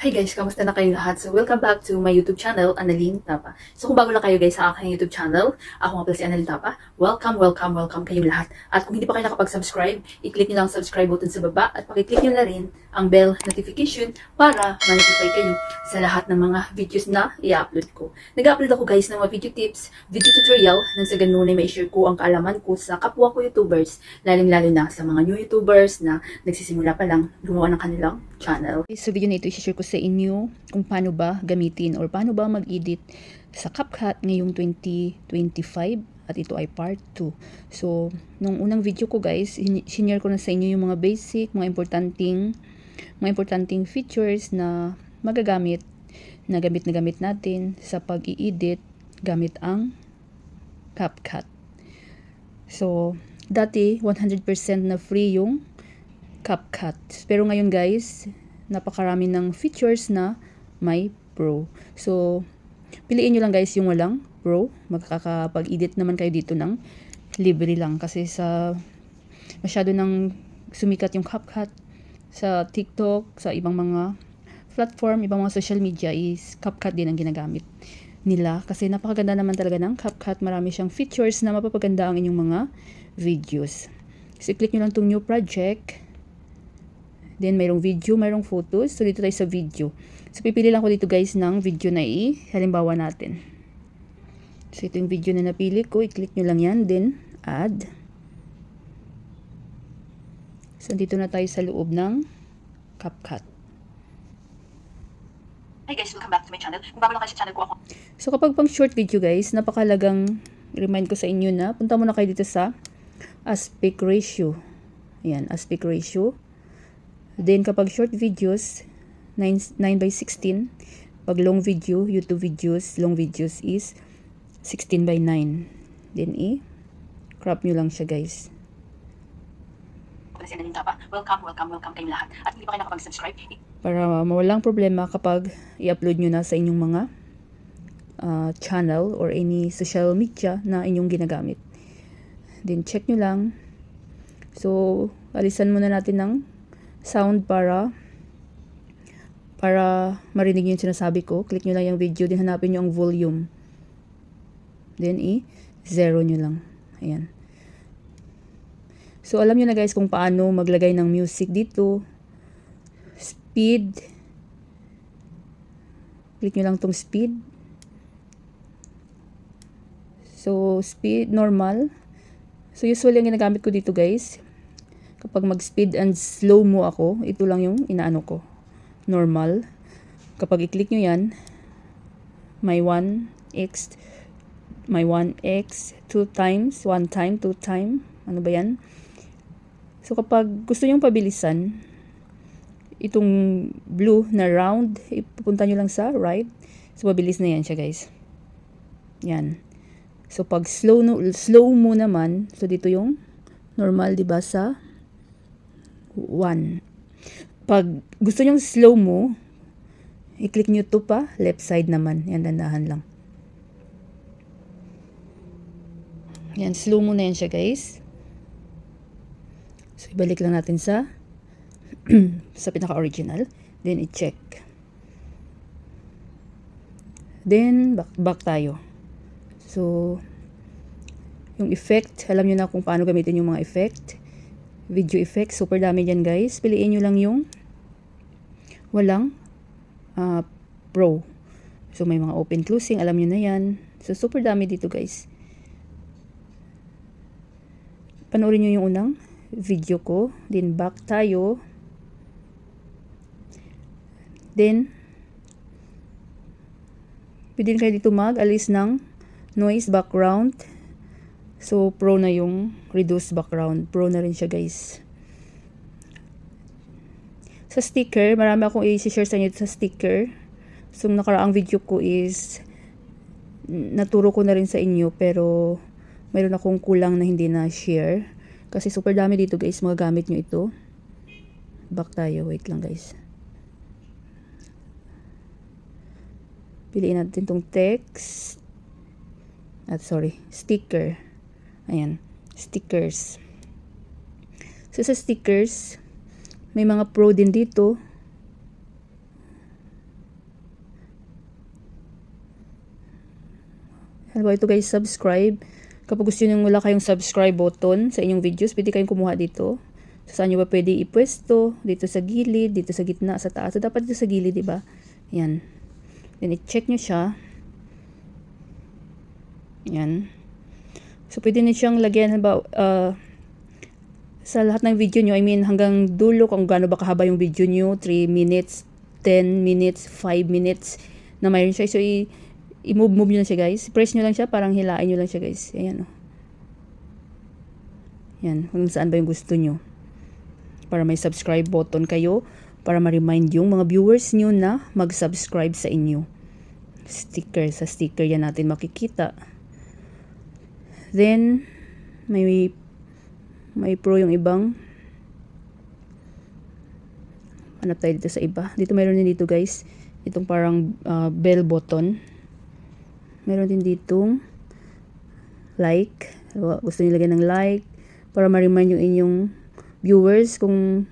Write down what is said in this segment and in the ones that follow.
Hi guys, kamusta na kayo lahat? So welcome back to my YouTube channel, Annalyn Tapa. So kung bago lang kayo guys sa aking YouTube channel, ako nga pala si Annalyn Tapa. Welcome kayong lahat. At kung hindi pa kayo nakapag-subscribe, i-click nyo lang ang subscribe button sa baba at pakiclick nyo na rin ang bell notification para ma-notify kayo sa lahat ng mga videos na i-upload ko. Nag-upload ako guys ng mga video tips, video tutorial, nang sa ganun ay ma-share ko ang kaalaman ko sa kapwa ko YouTubers, lalong-lalo na sa mga new YouTubers na nagsisimula pa lang gumawa ng kanilang channel. Sa video na ito, i-share ko sa inyo kung paano ba gamitin or paano ba mag-edit sa CapCut ngayong 2025 at ito ay part 2. So, nung unang video ko guys, sinare ko na sa inyo yung mga basic, mga importanteng features na magagamit, na gamit natin sa pag-i-edit gamit ang CapCut. So, dati 100% na free yung CapCut. Pero ngayon guys, napakarami ng features na may Pro. So, piliin nyo lang guys yung walang Pro. Magkakapag-edit naman kayo dito ng libre lang. Kasi masyado nang sumikat yung CapCut sa TikTok, sa ibang mga platform, ibang mga social media is CapCut din ang ginagamit nila. Kasi napakaganda naman talaga ng CapCut. Marami siyang features na mapapaganda ang inyong mga videos. So, click nyo lang itong new project. Then, mayroong video, mayroong photos. So, dito tayo sa video. So, pipili lang ko dito guys ng video na halimbawa natin. So, ito yung video na napili ko. I-click nyo lang yan. Then, add. So, dito na tayo sa loob ng CapCut. Hi guys, welcome back to my channel. Kung bago lang kayo sa channel ko ako. So, kapag pang short video guys, napakalagang remind ko sa inyo na punta muna kayo dito sa aspect ratio. Ayan, aspect ratio. Then, kapag short videos, 9:16. Pag long video, YouTube videos, long videos is 16:9. Then, crop nyo lang siya, guys. Welcome kayong lahat. At hindi pa kayo nakapag-subscribe. Para mawalang problema kapag i-upload nyo na sa inyong mga channel or any social media na inyong ginagamit. Then, check nyo lang. So, alisan muna natin ng sound para marinig yung sinasabi ko. Click nyo lang yung video, din hanapin nyo ang volume. Then, zero nyo lang. Ayan. So, alam nyo na guys kung paano maglagay ng music dito. Speed. Click nyo lang tong speed. So, speed, normal. So, usually ang ginagamit ko dito guys, kapag mag-speed and slow mo ako, ito lang yung inaano ko. Normal. Kapag i-click nyo yan, may 1x, 2 times, 1 time, 2 time. Ano ba yan? So, kapag gusto nyong pabilisan, itong blue na round, ipupunta nyo lang sa right. So, mabilis na yan siya guys. Yan. So, pag slow mo naman, so dito yung normal, diba, sa 1. Pag gusto nyong slow mo, i-click nyo to pa, left side naman. Yan, dandahan lang. Yan, slow mo na yan siya guys. So, ibalik lang natin sa sa pinaka-original. Then, i-check. Then, back tayo. So, yung effect, alam nyo na kung paano gamitin yung mga effect. Video effects, super dami dyan guys. Piliin nyo lang yung walang Pro. So, may mga open closing, alam nyo na yan. So, super dami dito guys. Panoorin nyo yung unang video ko. Then, back tayo. Then, pwede kayo dito mag-alis ng noise background. So, Pro na yung reduce background. Pro na rin siya guys. Sa sticker, marami akong i-share sa inyo sa sticker. So, nakaraang video ko is naturo ko na rin sa inyo pero mayroon akong kulang na hindi na share. Kasi super dami dito guys, magagamit nyo ito. Back tayo, wait lang guys. Piliin natin tong text. Sticker. Ayan, stickers. So, sa stickers, may mga pro din dito. Halimbawa ito guys, subscribe. Kapag gusto nyo wala kayong subscribe button sa inyong videos, pwede kayong kumuha dito. So, saan nyo ba pwede ipwesto? Dito sa gilid, dito sa gitna, sa taas. So, dapat dito sa gilid, diba? Yan. Then, i-check nyo siya. Yan. So, pwede nyo siyang lagyan, halimbawa, sa lahat ng video nyo, I mean, hanggang dulo, kung gaano ba kahaba yung video nyo, 3 minutes, 10 minutes, 5 minutes, na mayroon siya. So, i-move nyo lang siya guys. Press nyo lang siya, parang hilain nyo lang siya guys. Ayan o. Yan, kung saan ba yung gusto nyo. Para may subscribe button kayo, para ma-remind yung mga viewers nyo na mag-subscribe sa inyo. Sticker, sa sticker yan natin makikita. Then, may pro yung ibang. Hanap tayo dito sa iba. Dito mayroon din dito guys. Itong parang bell button. Meron din ditong like. Gusto nyo lagyan ng like para ma-remind yung inyong viewers kung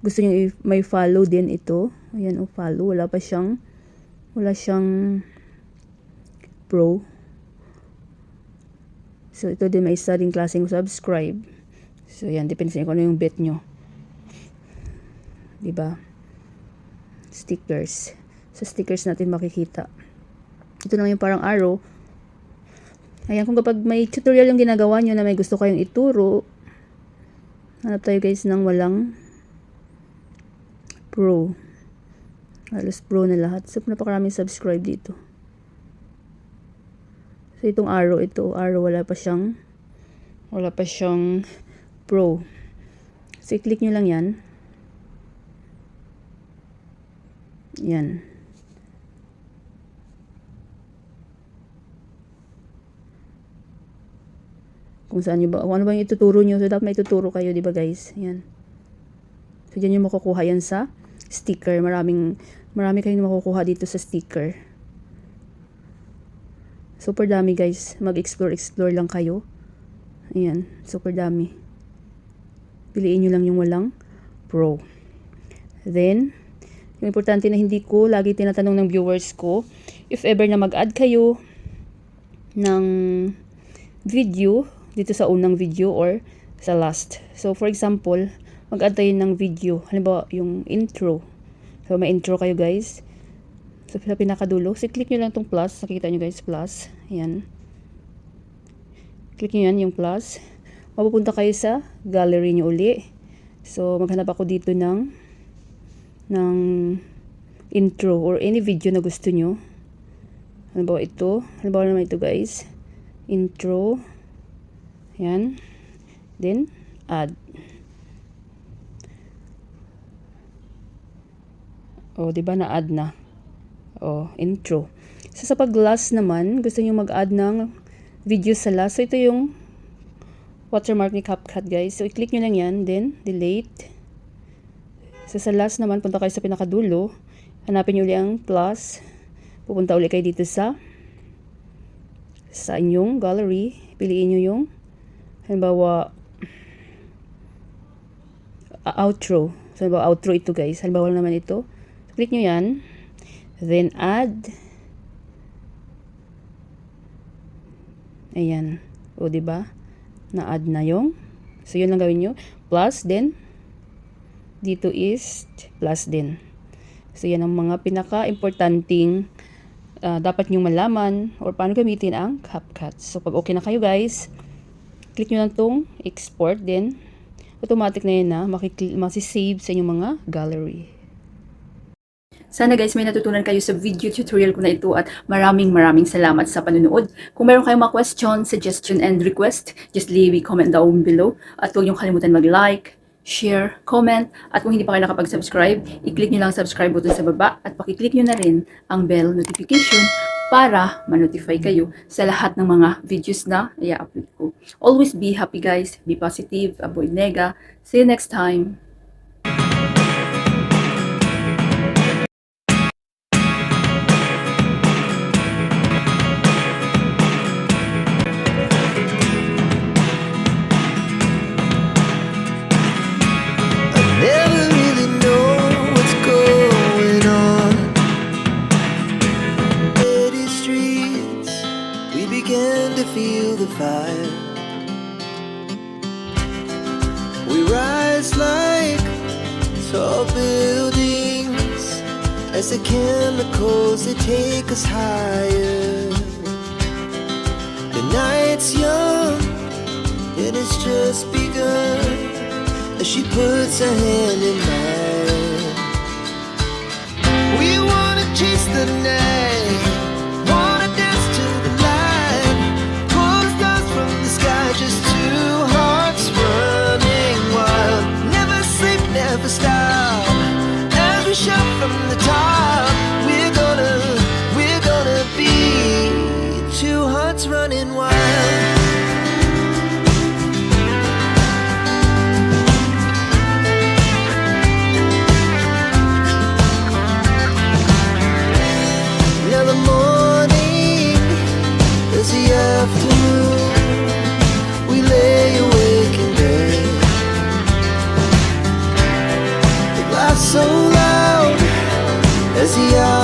gusto nyo may follow din ito. Ayan o, follow. Wala siyang pro. So, ito din may isa din klaseng subscribe. So, yan. Depende sa kung ano yung bet nyo. Diba? Stickers. Sa stickers natin makikita. Ito lang yung parang arrow. Ayan, kung kapag may tutorial yung ginagawa nyo na may gusto kayong ituro, hanap tayo guys ng walang pro. Halos pro na lahat. So, napakaraming subscribe dito. So, itong arrow, wala pa siyang pro. So, i-click nyo lang yan. Yan. Kung saan nyo ba, kung ano ba yung ituturo nyo. So, dapat may ituturo kayo, di ba guys? Yan. So, dyan nyo makukuha yan sa sticker. Marami kayong makukuha dito sa sticker. Super dami guys. Mag-explore lang kayo. Ayan. Super dami. Piliin nyo lang yung walang pro. Then, yung importante na hindi ko lagi tinatanong ng viewers ko, if ever na mag-add kayo ng video, dito sa unang video or sa last. So, for example, mag-add tayo ng video. Halimbawa, yung intro. So, may intro kayo guys. So, sa pinakadulo, click nyo lang itong plus. Nakikita nyo guys, plus. Ayan. Click nyo yan, yung plus. Mapupunta kayo sa gallery nyo uli. So, maghanap ako dito ng intro or any video na gusto nyo. Halimbawa ito. Halimbawa naman ito guys. Intro. Yan. Then, add. O, diba na-add na? O, intro. So, sa pag-last naman, gusto nyo mag-add ng video sa last. So, ito yung watermark ni CapCut, guys. So, i-click nyo lang yan. Then, delete. So, sa last naman, punta kayo sa pinakadulo. Hanapin nyo ulit ang plus. Pupunta ulit kayo dito sa inyong gallery. Piliin nyo yung halimbawa outro. So, halimbawa outro ito guys. Halimbawa naman ito. So, click nyo yan. Then add. Ayan. O, diba? Na-add na yung. So, yun lang gawin nyo. Plus, then dito is plus din. So, yan ang mga pinaka-importanting dapat nyo malaman or paano gamitin ang CapCut. So, pag okay na kayo guys, click nyo lang itong export, then automatic na yun na masisave sa inyong mga gallery. Sana guys may natutunan kayo sa video tutorial ko na ito at maraming salamat sa panonood. Kung meron kayong mga question, suggestion, and request, just leave a comment down below. At huwag nyo kalimutan mag-like, share, comment, at kung hindi pa kayo nakapag-subscribe, i-click nyo lang ang subscribe button sa baba at pakiclick nyo na rin ang bell notification para ma-notify kayo sa lahat ng mga videos na i-upload ko. Always be happy guys, be positive, avoid nega. See you next time! Never really know what's going on. Dirty streets, we became as the chemicals they take us higher. The night's young, it has just begun, as she puts her hand in mine. We wanna chase the night, wanna dance to the light, pull stars from the sky, just two hearts running wild. Never sleep, never stop, as we shout from the top. We're gonna be two hearts running wild. Now the morning is the afternoon. We lay awake in bed. The laughs so loud as the hours